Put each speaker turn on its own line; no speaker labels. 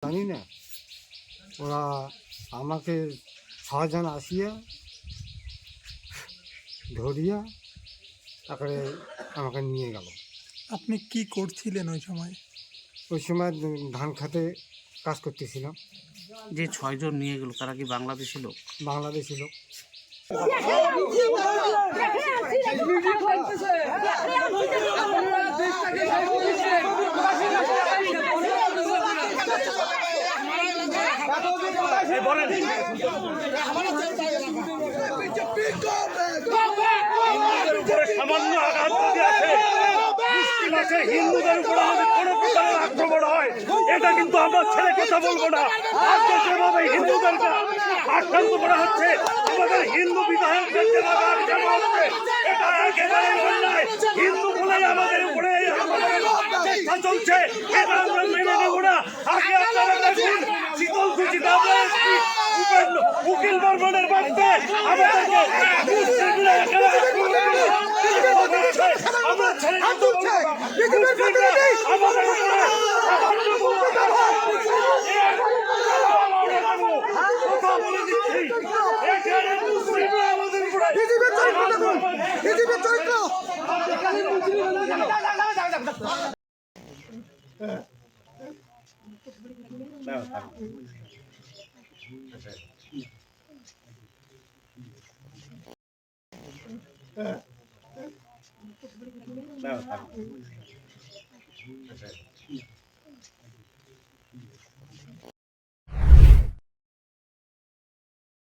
জানি না, ওরা আমাকে 6 জন আসিয়া ধরিয়া তারপরে আমাকে নিয়ে গেল।
আপনি কি করছিলেন ওই সময়?
ওই সময় ধান খাতে কাজ করতেছিলাম।
যে 6 জন নিয়ে গেল তারা কি বাংলাদেশি লোক?
বাংলাদেশি লোক।
সামান্য আঘাত আছে, মুশকিল আছে, হিন্দুদের উপর আমাদের কোনো প্রকারের আক্রমণ হয়, এটা কিন্তু আমরা ছেড়ে কথা বলবো না। আজকে যেভাবে হিন্দুদেরকে আক্রান্ত করা হচ্ছে, আমাদের হিন্দু বিধায়কদের যেভাবে আক্রমণ হচ্ছে, এটা একেবারে অন্যায়। হিন্দু বলেই আমাদের উপরে চেষ্টা চলছে, এটা আমরা মেনে নেব না। আগে আপনারা দেখুন শীতলকুচিতে উকিল বর্মনের বাড়িতে আমাদেরকে মুসলিমরা একেবারে আমরা ছেড়ে কথা বলবো না। মুসলিমরা আমাদের উপরে কথা বলে দিচ্ছি, এখানে মুসলিমরা আমাদের উপরে